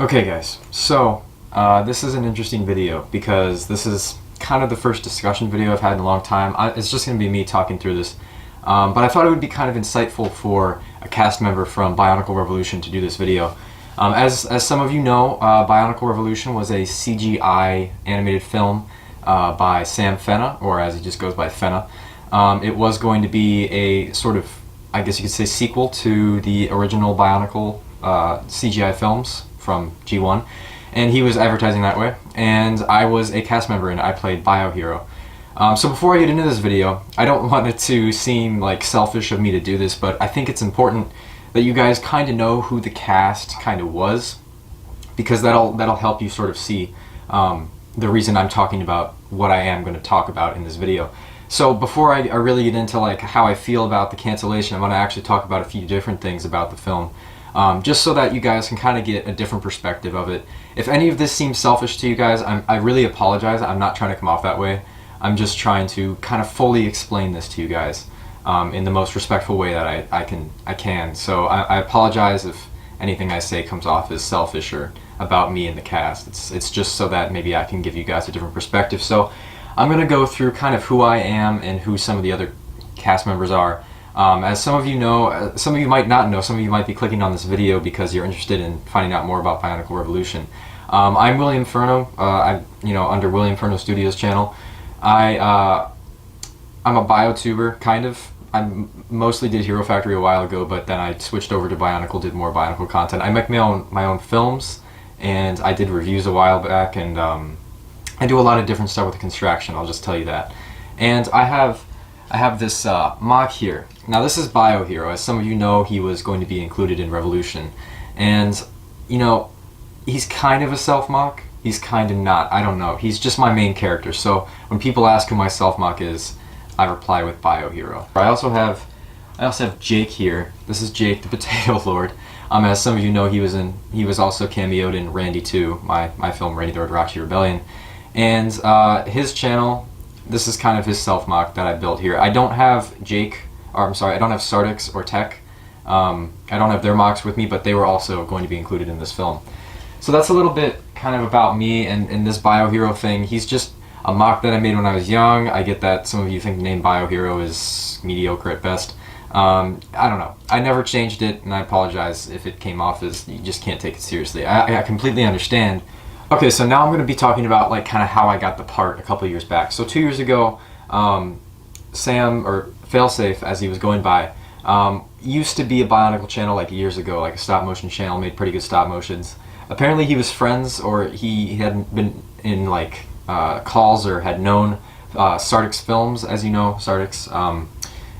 Okay guys, so this is an interesting video because this is kind of the first discussion video I've had in a long time. It's just going to be me talking through this, but I thought it would be kind of insightful for a cast member from Bionicle Revolution to do this video. As some of you know, Bionicle Revolution was a CGI animated film by Fennah, or as he just goes by Fennah. It was going to be a sort of, I guess you could say, sequel to the original Bionicle CGI films from G1, and he was advertising that way, and I was a cast member and I played Biohero. So before I get into this video, I don't want it to seem like selfish of me to do this, but I think it's important that you guys kind of know who the cast kind of was, because that'll help you sort of see the reason I'm talking about what I am going to talk about in this video. So before I really get into like how I feel about the cancellation, I'm going to actually talk about a few different things about the film. Just so that you guys can kind of get a different perspective of it. If any of this seems selfish to you guys, I really apologize. I'm not trying to come off that way. I'm just trying to kind of fully explain this to you guys in the most respectful way that I can. So I apologize if anything I say comes off as selfish or about me and the cast. It's just so that maybe I can give you guys a different perspective. So I'm going to go through kind of who I am and who some of the other cast members are. As some of you know, some of you might not know, some of you might be clicking on this video because you're interested in finding out more about Bionicle Revolution. I'm William Furno, under William Furno Studios channel. I'm a biotuber, kind of. I mostly did Hero Factory a while ago, but then I switched over to Bionicle, did more Bionicle content. I make my own films, and I did reviews a while back, and I do a lot of different stuff with construction, I'll just tell you that. And I have this mock here. Now this is Biohero. As some of you know, he was going to be included in Revolution. And, you know, he's kind of a self-mock. He's kind of not. I don't know. He's just my main character. So when people ask who my self-mock is, I reply with Biohero. I also have Jake here. This is Jake, the Potato Lord. As some of you know, he was also cameoed in Randy 2, my film Randy the Road Roxy Rebellion. And his channel, this is kind of his self-mock that I built here. I don't have I don't have Sardix or Tech. I don't have their mocks with me, but they were also going to be included in this film. So that's a little bit kind of about me and this Biohero thing. He's just a mock that I made when I was young. I get that some of you think the name Biohero is mediocre at best. I don't know. I never changed it, and I apologize if it came off as you just can't take it seriously. I completely understand. Okay, so now I'm going to be talking about like kind of how I got the part a couple years back. So 2 years ago, Sam, or Failsafe as he was going by, used to be a Bionicle channel like years ago, like a stop motion channel, made pretty good stop motions. Apparently he was friends, or he hadn't been in like calls or had known Sardix Films, as you know, Sardix.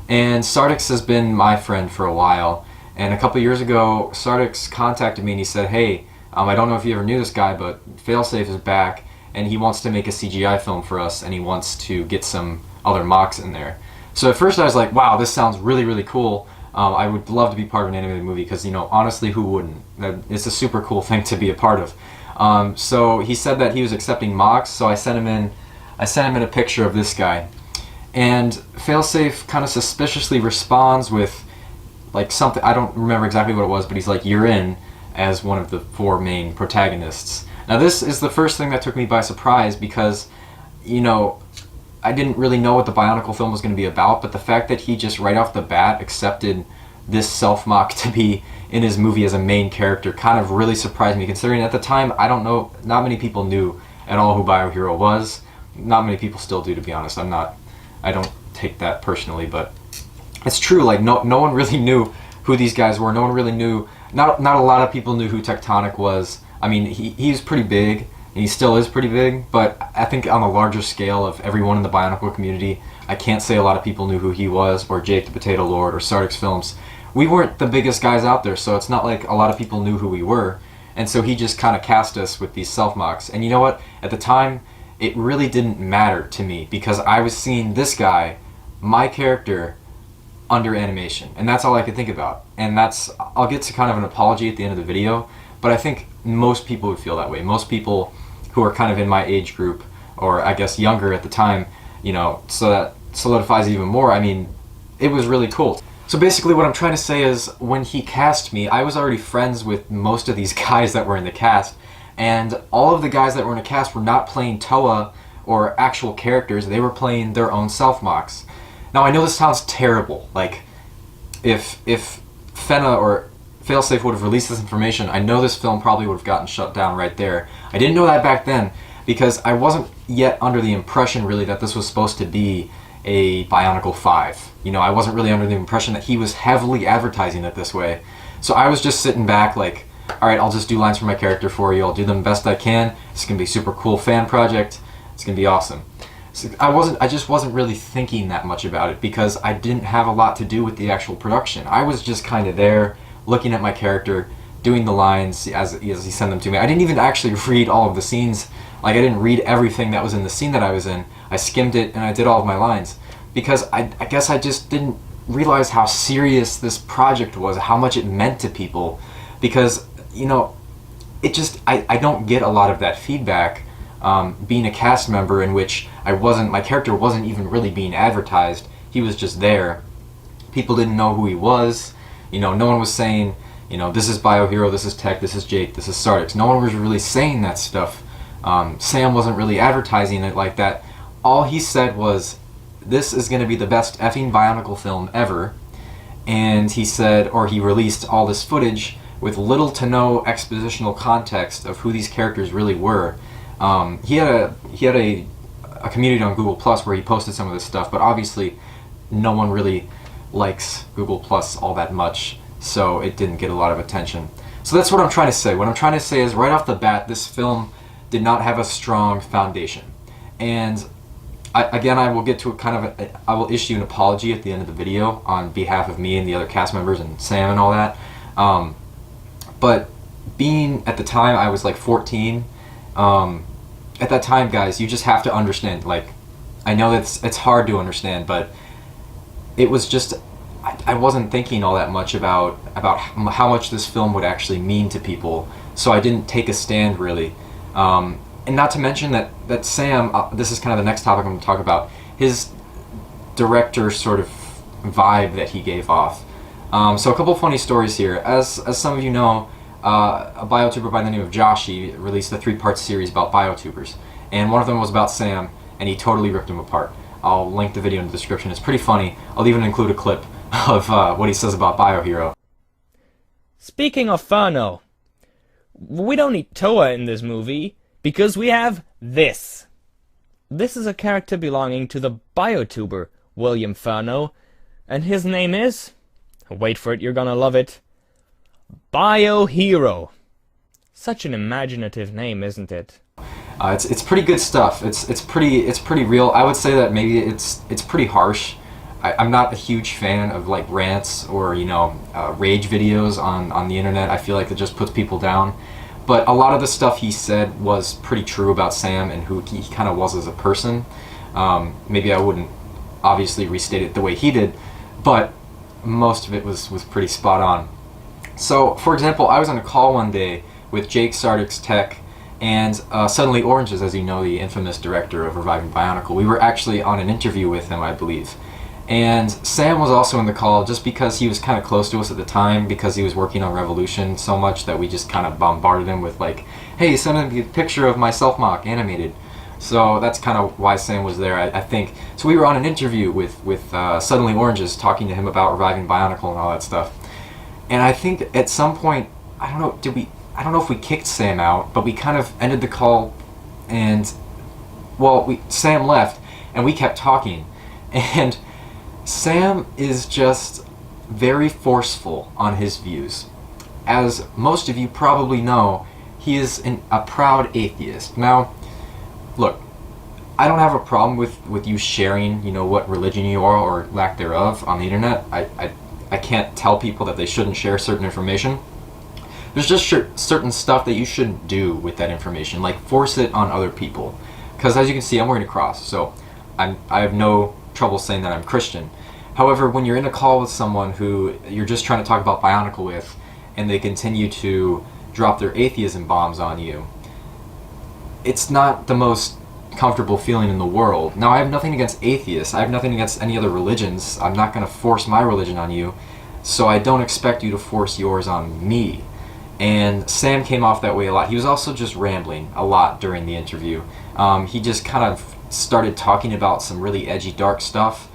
And Sardix has been my friend for a while, and a couple years ago Sardix contacted me and he said, hey, I don't know if you ever knew this guy, but Failsafe is back and he wants to make a CGI film for us, and he wants to get some other mocks in there. So at first I was like, wow, this sounds really, really cool. I would love to be part of an animated movie because, you know, honestly, who wouldn't? It's a super cool thing to be a part of. So he said that he was accepting mocks, so I sent him in a picture of this guy. And Failsafe kind of suspiciously responds with like something, I don't remember exactly what it was, but he's like, you're in, as one of the 4 main protagonists. Now this is the first thing that took me by surprise because, you know, I didn't really know what the Bionicle film was going to be about, but the fact that he just right off the bat accepted this self-mock to be in his movie as a main character kind of really surprised me, considering at the time, I don't know, not many people knew at all who Biohero was. Not many people still do, to be honest. I don't take that personally, but it's true, like no one really knew who these guys were. No one really knew. Not a lot of people knew who Tectonic was. I mean, he's pretty big, and he still is pretty big, but I think on the larger scale of everyone in the Bionicle community, I can't say a lot of people knew who he was, or Jake the Potato Lord, or Sardix Films. We weren't the biggest guys out there, so it's not like a lot of people knew who we were, and so he just kind of cast us with these self-mocks. And you know what? At the time, it really didn't matter to me, because I was seeing this guy, my character, under animation, and that's all I could think about. And I'll get to kind of an apology at the end of the video, but I think most people would feel that way. Most people who are kind of in my age group, or I guess younger at the time, you know, so that solidifies even more. I mean, it was really cool. So basically what I'm trying to say is, when he cast me, I was already friends with most of these guys that were in the cast, and all of the guys that were in the cast were not playing Toa or actual characters, they were playing their own self-mocks. Now I know this sounds terrible, like, if Fennah or Failsafe would have released this information, I know this film probably would have gotten shut down right there. I didn't know that back then, because I wasn't yet under the impression really that this was supposed to be a Bionicle 5. You know, I wasn't really under the impression that he was heavily advertising it this way. So I was just sitting back like, alright, I'll just do lines for my character for you, I'll do them best I can, it's gonna be a super cool fan project, it's gonna be awesome. So I just wasn't really thinking that much about it, because I didn't have a lot to do with the actual production. I was just kind of there, looking at my character, doing the lines as he sent them to me. I didn't even actually read all of the scenes. Like, I didn't read everything that was in the scene that I was in. I skimmed it and I did all of my lines, because I guess I just didn't realize how serious this project was, how much it meant to people, because, you know, it just, I don't get a lot of that feedback being a cast member in which my character wasn't even really being advertised. He was just there. People didn't know who he was. You know, no one was saying, you know, this is BioHero, this is Tech, this is Jake, this is Sardix. No one was really saying that stuff. Sam wasn't really advertising it like that. All he said was, this is going to be the best effing Bionicle film ever. And he said, or he released all this footage with little to no expositional context of who these characters really were. He had a community on Google Plus where he posted some of this stuff, but obviously no one really likes Google Plus all that much, so it didn't get a lot of attention. So that's what I'm trying to say. What I'm trying to say is, right off the bat, this film did not have a strong foundation. And I will get to I will issue an apology at the end of the video on behalf of me and the other cast members and Sam and all that. But being, at the time, I was like 14. At that time, guys, you just have to understand, like, I know it's hard to understand, but it was just, I wasn't thinking all that much about how much this film would actually mean to people, so I didn't take a stand really. And not to mention that Sam, this is kind of the next topic I'm going to talk about, his director sort of vibe that he gave off. So a couple funny stories here. As some of you know, a biotuber by the name of Joshi released a 3-part series about biotubers, and one of them was about Sam, and he totally ripped him apart. I'll link the video in the description. It's pretty funny. I'll even include a clip of what he says about BioHero. Speaking of Furno, we don't need Toa in this movie, because we have this. This is a character belonging to the biotuber William Furno, and his name is, wait for it, you're gonna love it, BioHero. Such an imaginative name, isn't it? It's pretty good stuff. It's pretty real. I would say that maybe it's pretty harsh. I'm not a huge fan of like rants or, you know, rage videos on the internet. I feel like it just puts people down. But a lot of the stuff he said was pretty true about Sam and who he kind of was as a person. Maybe I wouldn't obviously restate it the way he did, but most of it was pretty spot on. So, for example, I was on a call one day with Jake, Sardix, Tech, and Suddenly Oranges, as you know, the infamous director of Reviving Bionicle. We were actually on an interview with him, I believe. And Sam was also in the call just because he was kind of close to us at the time, because he was working on Revolution so much that we just kind of bombarded him with like, hey, send me a picture of my self-mock animated. So that's kind of why Sam was there, I think. So we were on an interview with Suddenly Oranges, talking to him about Reviving Bionicle and all that stuff. And I think at some point, I don't know if we kicked Sam out, but we kind of ended the call, and, well, Sam left, and we kept talking. And Sam is just very forceful on his views. As most of you probably know, he is a proud atheist. Now, look, I don't have a problem with you sharing, you know, what religion you are or lack thereof on the internet. I can't tell people that they shouldn't share certain information. There's just certain stuff that you shouldn't do with that information, like force it on other people. Because as you can see, I'm wearing a cross, so I have no trouble saying that I'm Christian. However, when you're in a call with someone who you're just trying to talk about Bionicle with, and they continue to drop their atheism bombs on you, it's not the most comfortable feeling in the world. Now, I have nothing against atheists. I have nothing against any other religions. I'm not going to force my religion on you, so I don't expect you to force yours on me. And Sam came off that way a lot. He was also just rambling a lot during the interview. He just kind of started talking about some really edgy, dark stuff.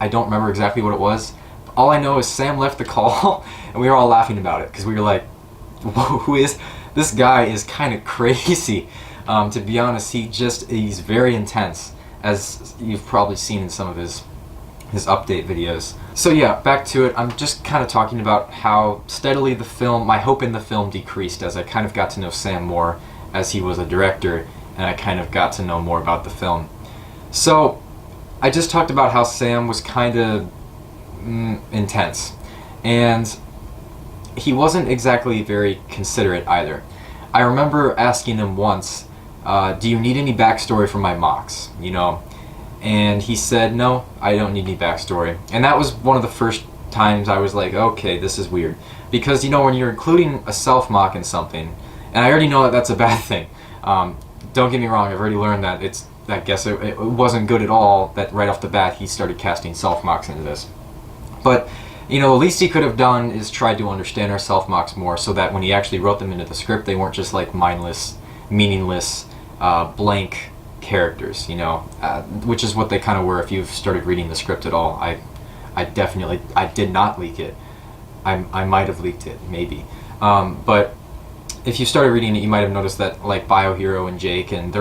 I don't remember exactly what it was. All I know is Sam left the call, and we were all laughing about it, because we were like, whoa, who is... This guy is kind of crazy. To be honest, he's very intense, as you've probably seen in some of his update videos. So yeah, back to it. I'm just kind of talking about how steadily my hope in the film decreased as I kind of got to know Sam more as he was a director, and I kind of got to know more about the film. So I just talked about how Sam was kind of intense, and he wasn't exactly very considerate either. I remember asking him once, do you need any backstory for my mocks, you know? And he said, no, I don't need any backstory. And that was one of the first times I was like, okay, this is weird. Because, you know, when you're including a self-mock in something, and I already know that that's a bad thing. Don't get me wrong, I've already learned that I guess it wasn't good at all that right off the bat he started casting self-mocks into this. But, you know, the least he could have done is try to understand our self-mocks more, so that when he actually wrote them into the script, they weren't just like mindless, meaningless, blank characters, you know, which is what they kind of were if you've started reading the script at all. I did not leak it. I might have leaked it, maybe. But if you started reading it, you might have noticed that, like, Biohero and Jake, and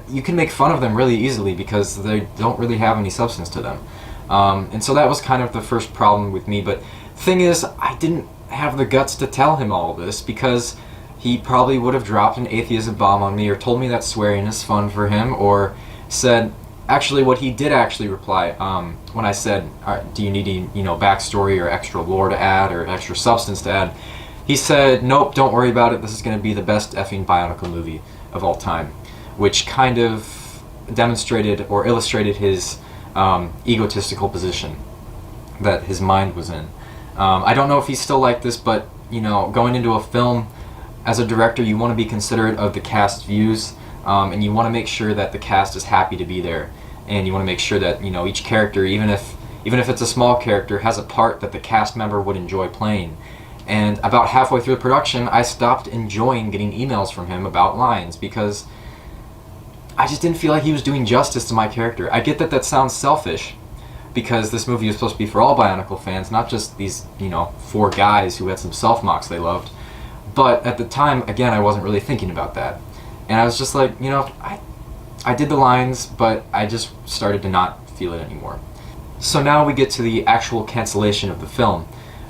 you can make fun of them really easily because they don't really have any substance to them. And so that was kind of the first problem with me, but thing is, I didn't have the guts to tell him all this, because he probably would have dropped an atheism bomb on me, or told me that swearing is fun for him, or said, actually what he did actually reply, when I said, do you need any, you know, backstory or extra lore to add, or extra substance to add, he said, nope, don't worry about it, this is going to be the best effing Bionicle movie of all time, which kind of demonstrated or illustrated his egotistical position that his mind was in. I don't know if he's still like this, but, you know, going into a film, as a director, you want to be considerate of the cast's views, and you want to make sure that the cast is happy to be there, and you want to make sure that, you know, each character, even if it's a small character, has a part that the cast member would enjoy playing. And about halfway through the production, I stopped enjoying getting emails from him about lines, because I just didn't feel like he was doing justice to my character. I get that that sounds selfish, because this movie is supposed to be for all Bionicle fans, not just these, you know, 4 guys who had some self-mocks they loved. But at the time, again, I wasn't really thinking about that. And I was just like, you know, I did the lines, but I just started to not feel it anymore. So now we get to the actual cancellation of the film,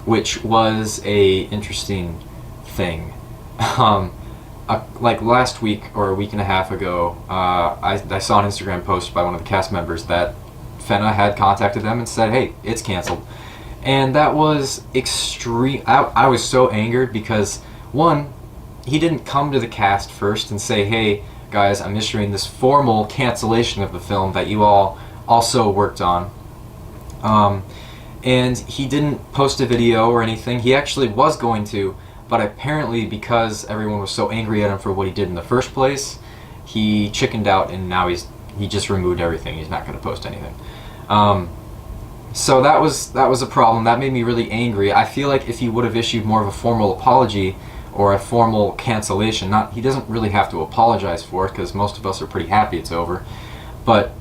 which was a interesting thing. Like last week or a week and a half ago, I saw an Instagram post by one of the cast members that Fennah had contacted them and said, hey, it's canceled. And that was extreme. I was so angered because, one, he didn't come to the cast first and say, hey guys, I'm issuing this formal cancellation of the film that you all also worked on. And he didn't post a video or anything. He actually was going to, but apparently because everyone was so angry at him for what he did in the first place, he chickened out, and now he just removed everything. He's not going to post anything. So that was a problem. That made me really angry. I feel like if he would have issued more of a formal apology or a formal cancellation, he doesn't really have to apologize for it, because most of us are pretty happy it's over, but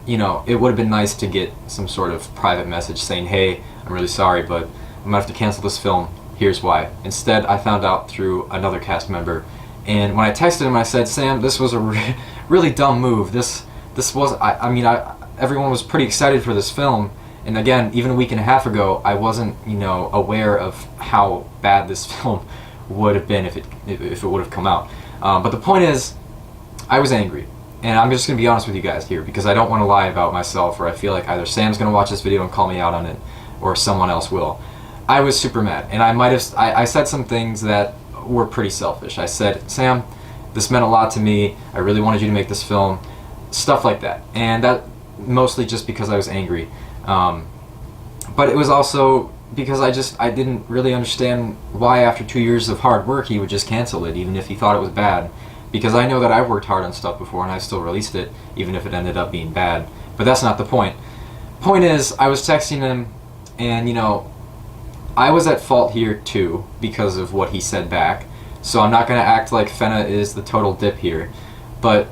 you know, it would have been nice to get some sort of private message saying, hey, I'm really sorry, but I'm gonna have to cancel this film, here's why. Instead, I found out through another cast member, and when I texted him, I said, Sam, this was a really dumb move. This was, everyone was pretty excited for this film, and again, even a week and a half ago, I wasn't, you know, aware of how bad this film would have been if it would have come out. But the point is, I was angry. And I'm just going to be honest with you guys here, because I don't want to lie about myself, or I feel like either Sam's going to watch this video and call me out on it, or someone else will. I was super mad, and I said some things that were pretty selfish. I said, Sam, this meant a lot to me, I really wanted you to make this film, stuff like that. And that mostly just because I was angry. But it was also because I didn't really understand why after 2 years of hard work he would just cancel it, even if he thought it was bad. because I know that I've worked hard on stuff before and I still released it, even if it ended up being bad. But that's not the point. Point is, I was texting him, and I was at fault here too because of what he said back. So I'm not going to act like Fennah is the total dip here. But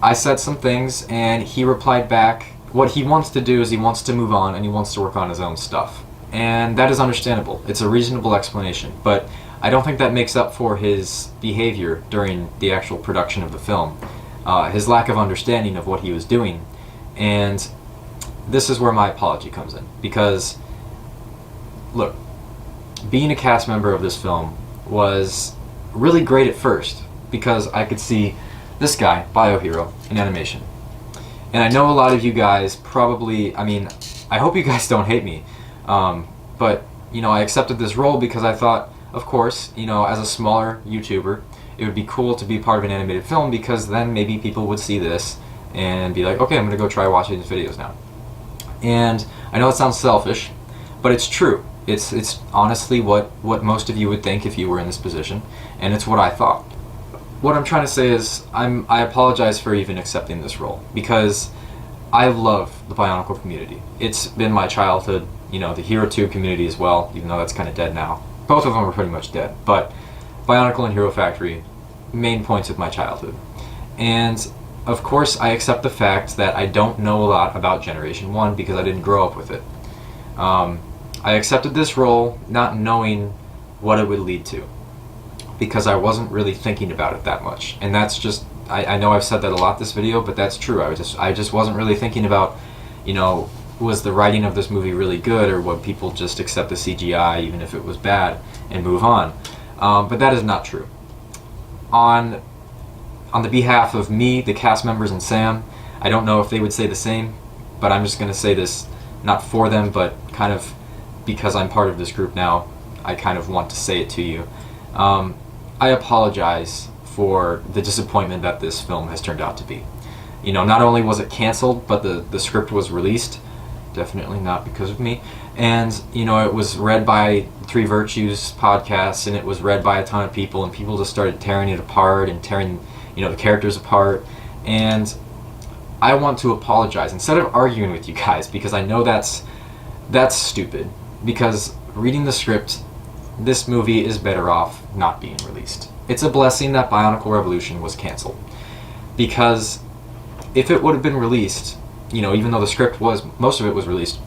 I said some things, and he replied back. What he wants to do is he wants to move on, and he wants to work on his own stuff. And that is understandable. It's a reasonable explanation. But I don't think that makes up for his behavior during the actual production of the film. His lack of understanding of what he was doing. And this is where my apology comes in. Because, look, being a cast member of this film was really great at first. Because I could see this guy, Biohero, in animation. And I know a lot of you guys probably, I hope you guys don't hate me. But, I accepted this role because I thought, of course, as a smaller YouTuber, it would be cool to be part of an animated film because then maybe people would see this and be like, okay, I'm going to go try watching these videos now. And I know it sounds selfish, but it's true. It's honestly what most of you would think if you were in this position, and it's what I thought. What I'm trying to say is I apologize for even accepting this role because I love the Bionicle community. It's been my childhood, the HeroTube community as well, even though that's kind of dead now. Both of them are pretty much dead, but Bionicle and Hero Factory, main points of my childhood. And of course I accept the fact that I don't know a lot about Generation 1 because I didn't grow up with it. I accepted this role not knowing what it would lead to because I wasn't really thinking about it that much. And that's just, I know I've said that a lot this video, but that's true. I just wasn't really thinking about, was the writing of this movie really good, or would people just accept the CGI even if it was bad and move on? But that is not true. On the behalf of me, the cast members, and Sam, I don't know if they would say the same, but I'm just going to say this not for them, but kind of because I'm part of this group now, I kind of want to say it to you. I apologize for the disappointment that this film has turned out to be. Not only was it canceled, but the script was released. Definitely not because of me. And, it was read by Three Virtues podcasts, and it was read by a ton of people, and people just started tearing it apart and tearing, the characters apart. And I want to apologize instead of arguing with you guys, because I know that's stupid. Because reading the script, this movie is better off not being released. It's a blessing that Bionicle Revolution was canceled. Because if it would have been released, even though the script most of it was released,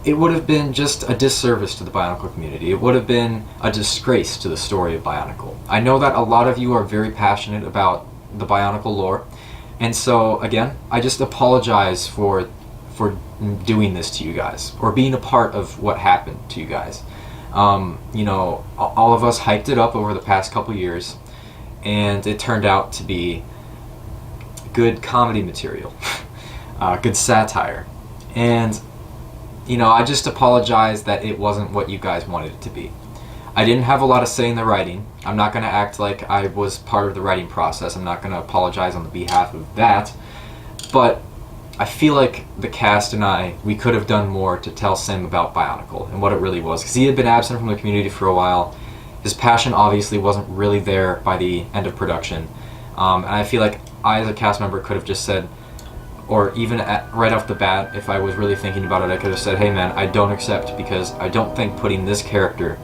it would have been just a disservice to the Bionicle community. It would have been a disgrace to the story of Bionicle. I know that a lot of you are very passionate about the Bionicle lore, and so, again, I just apologize for doing this to you guys, or being a part of what happened to you guys. All of us hyped it up over the past couple years, and it turned out to be good comedy material, good satire, and I just apologize that it wasn't what you guys wanted it to be. I didn't have a lot of say in the writing. I'm not going to act like I was part of the writing process. I'm not going to apologize on the behalf of that, but I feel like the cast and we could have done more to tell Sam about Bionicle and what it really was, because he had been absent from the community for a while. His passion obviously wasn't really there by the end of production, and I feel like I, as a cast member, could have just said, or even right off the bat, if I was really thinking about it, I could have said, hey man, I don't accept, because I don't think putting this character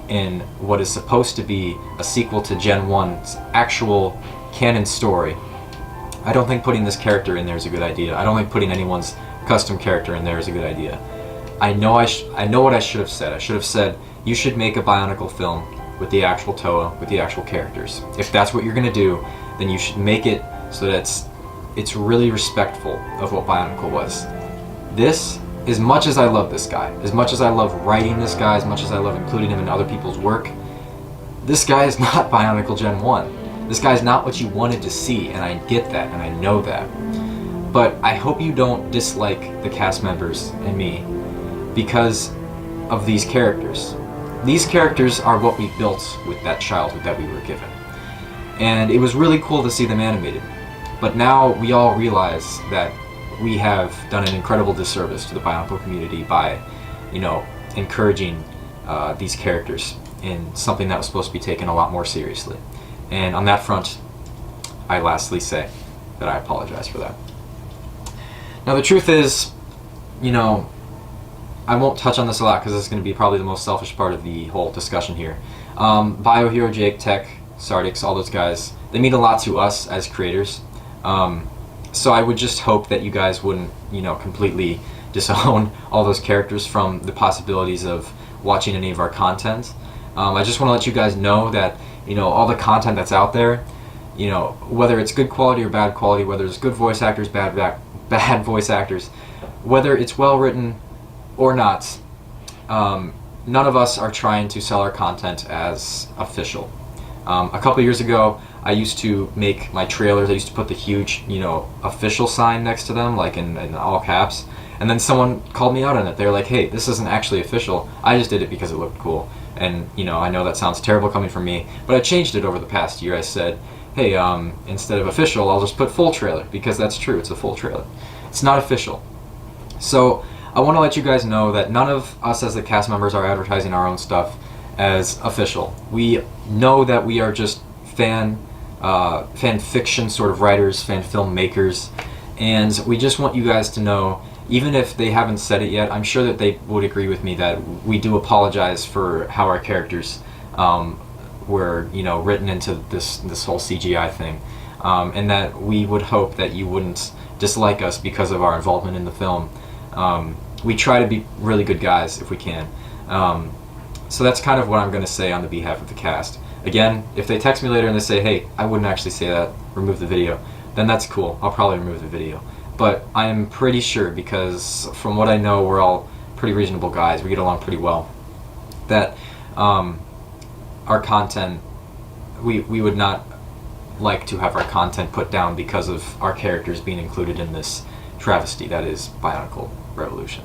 in what is supposed to be a sequel to Gen 1's actual canon story, I don't think putting this character in there is a good idea. I don't think putting anyone's custom character in there is a good idea. I know what I should have said. I should have said, you should make a Bionicle film with the actual Toa, with the actual characters. If that's what you're going to do, then you should make it so that it's really respectful of what Bionicle was. This, as much as I love this guy, as much as I love writing this guy, as much as I love including him in other people's work, this guy is not Bionicle Gen 1. This guy's not what you wanted to see, and I get that, and I know that. But I hope you don't dislike the cast members and me because of these characters. These characters are what we built with that childhood that we were given. And it was really cool to see them animated. But now we all realize that we have done an incredible disservice to the Bionicle community by, encouraging these characters in something that was supposed to be taken a lot more seriously. And on that front, I lastly say that I apologize for that. Now the truth is, you know, I won't touch on this a lot because this is going to be probably the most selfish part of the whole discussion here. BioHero, Jake, Tech, Sardix, all those guys, they mean a lot to us as creators. So I would just hope that you guys wouldn't, you know, completely disown all those characters from the possibilities of watching any of our content. I just want to let you guys know that, you know, all the content that's out there, you know, whether it's good quality or bad quality, whether it's good voice actors, bad voice actors, whether it's well written or not, none of us are trying to sell our content as official. A couple years ago, I used to make my trailers, I used to put the huge, you know, official sign next to them, like in all caps, and then someone called me out on it. They were like, hey, this isn't actually official, I just did it because it looked cool. And, you know, I know that sounds terrible coming from me, but I changed it over the past year. I said, hey, instead of official, I'll just put full trailer, because that's true, it's a full trailer. It's not official. So I want to let you guys know that none of us as the cast members are advertising our own stuff as official. We know that we are just fan fiction sort of writers, fan filmmakers, and we just want you guys to know, even if they haven't said it yet, I'm sure that they would agree with me that we do apologize for how our characters were, you know, written into this whole CGI thing, and that we would hope that you wouldn't dislike us because of our involvement in the film. We try to be really good guys if we can. So that's kind of what I'm going to say on the behalf of the cast. Again, if they text me later and they say, hey, I wouldn't actually say that, remove the video, then that's cool. I'll probably remove the video. But I'm pretty sure, because from what I know, we're all pretty reasonable guys, we get along pretty well, that our content, we would not like to have our content put down because of our characters being included in this travesty that is Bionicle Revolution.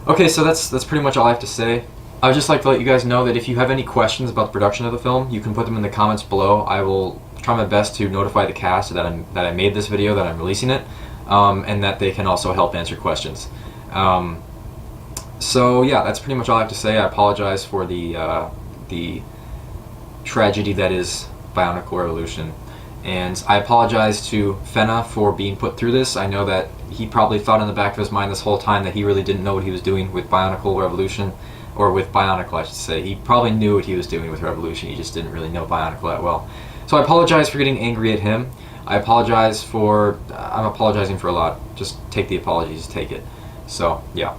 Okay, so that's pretty much all I have to say. I would just like to let you guys know that if you have any questions about the production of the film, you can put them in the comments below. I will try my best to notify the cast that I made this video, that I'm releasing it, and that they can also help answer questions. So yeah, that's pretty much all I have to say. I apologize for the tragedy that is Bionicle Revolution, and I apologize to Fennah for being put through this. I know that he probably thought in the back of his mind this whole time that he really didn't know what he was doing with Bionicle Revolution, or with Bionicle, I should say. He probably knew what he was doing with Revolution, he just didn't really know Bionicle that well. So I apologize for getting angry at him. I'm apologizing for a lot. Just take the apologies, take it. So yeah,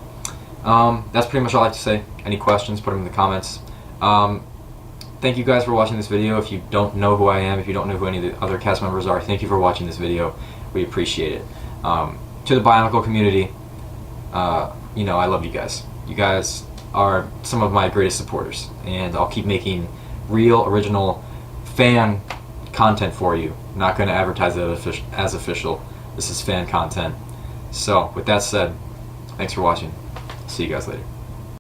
that's pretty much all I have to say. Any questions, put them in the comments. Thank you guys for watching this video. If you don't know who I am, if you don't know who any of the other cast members are, thank you for watching this video. We appreciate it. To the Bionicle community, you know, I love you guys. You guys are some of my greatest supporters, and I'll keep making real, original fan content for you. I'm not going to advertise it as official. This is fan content. So with that said, thanks for watching. See you guys later.